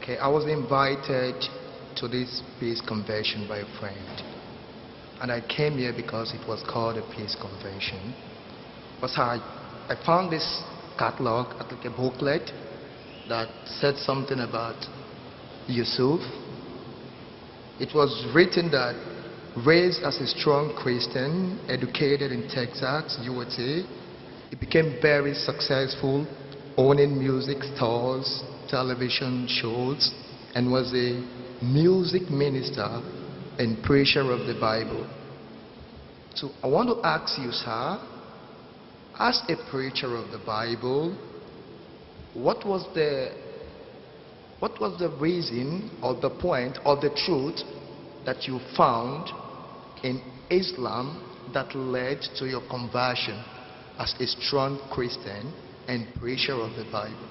Okay, I was invited to this peace convention by a friend. And I came here because it was called a peace convention. But I found this catalog, like a booklet, that said something about Yusuf. It was written that raised as a strong Christian, educated in Texas, USA, he became very successful, owning music stores, television shows, and was a music minister and preacher of the Bible. So I want to ask you, sir, as a preacher of the Bible, what was the reason or the point or the truth that you found in Islam that led to your conversion as a strong Christian and preacher of the Bible?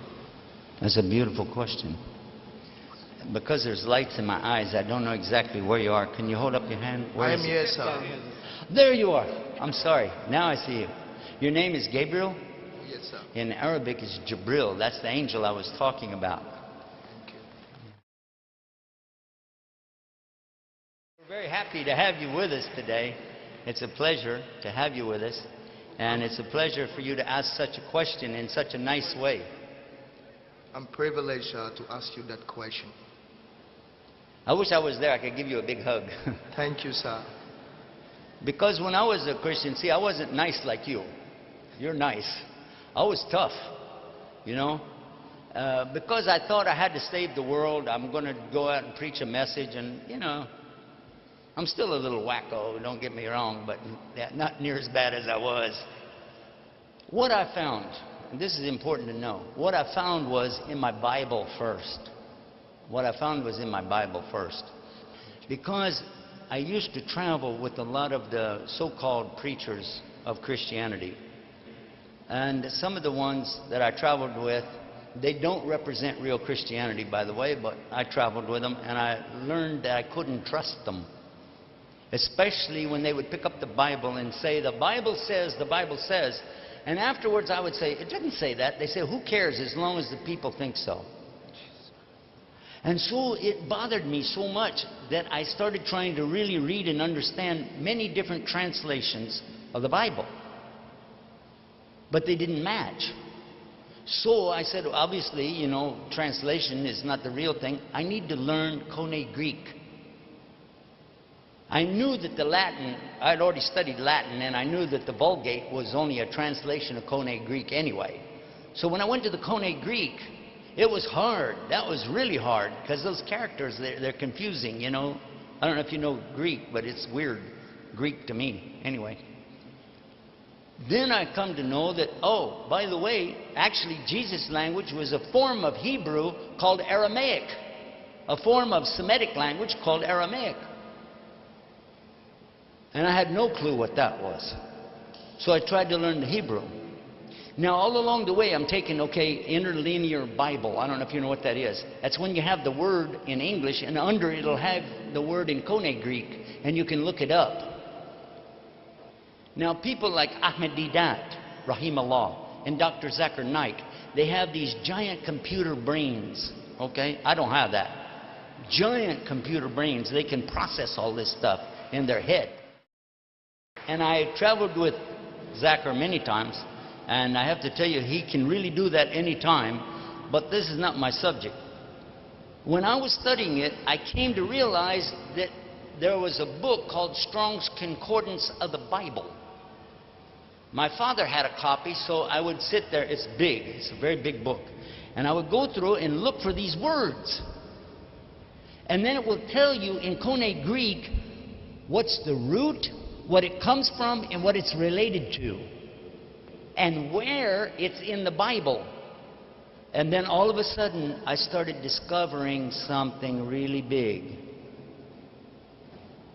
That's a beautiful question. Because there's lights in my eyes, I don't know exactly where you are. Can you hold up your hand? I am here, sir. There you are. I'm sorry. Now I see you. Your name is Gabriel? Yes, sir. In Arabic, it's Jibril. That's the angel I was talking about. Thank you. We're very happy to have you with us today. It's a pleasure to have you with us. And it's a pleasure for you to ask such a question in such a nice way. I'm privileged to ask you that question. I wish I was there. I could give you a big hug. Thank you, sir. Because when I was a Christian, see, I wasn't nice like you. You're nice. I was tough, you know. Because I thought I had to save the world, I'm going to go out and preach a message. And, you know, I'm still a little wacko, don't get me wrong, but not near as bad as I was. What I found, and this is important to know, what I found was in my Bible first. What I found was in my Bible first. Because I used to travel with a lot of the so-called preachers of Christianity. And some of the ones that I traveled with, they don't represent real Christianity, by the way, but I traveled with them and I learned that I couldn't trust them. Especially when they would pick up the Bible and say, the Bible says, the Bible says. And afterwards I would say, it didn't say that. They say, who cares as long as the people think so. And so it bothered me so much that I started trying to really read and understand many different translations of the Bible. But they didn't match. So I said, obviously, you know, translation is not the real thing. I need to learn Koine Greek. I knew that the Latin, I'd already studied Latin, and I knew that the Vulgate was only a translation of Koine Greek anyway. So when I went to the Koine Greek, it was hard. That was really hard, because those characters, they're confusing, you know. I don't know if you know Greek, but it's weird Greek to me, anyway. Then I come to know that, oh, by the way, actually Jesus' language was a form of Hebrew called Aramaic, a form of Semitic language called Aramaic. And I had no clue what that was. So I tried to learn the Hebrew. Now, all along the way, I'm taking, okay, interlinear Bible. I don't know if you know what that is. That's when you have the word in English, and under it, it'll have the word in Koine Greek, and you can look it up. Now, people like Ahmed Deedar, Rahimahullah, and Dr. Zakir Naik, they have these giant computer brains, okay? I don't have that. Giant computer brains. They can process all this stuff in their head. And I traveled with Zakir many times, and I have to tell you, he can really do that any time, but this is not my subject. When I was studying it, I came to realize that there was a book called Strong's Concordance of the Bible. My father had a copy, so I would sit there. It's big. It's a very big book. And I would go through and look for these words. And then it will tell you in Koine Greek what's the root, what it comes from, and what it's related to, and where it's in the Bible. And then all of a sudden, I started discovering something really big.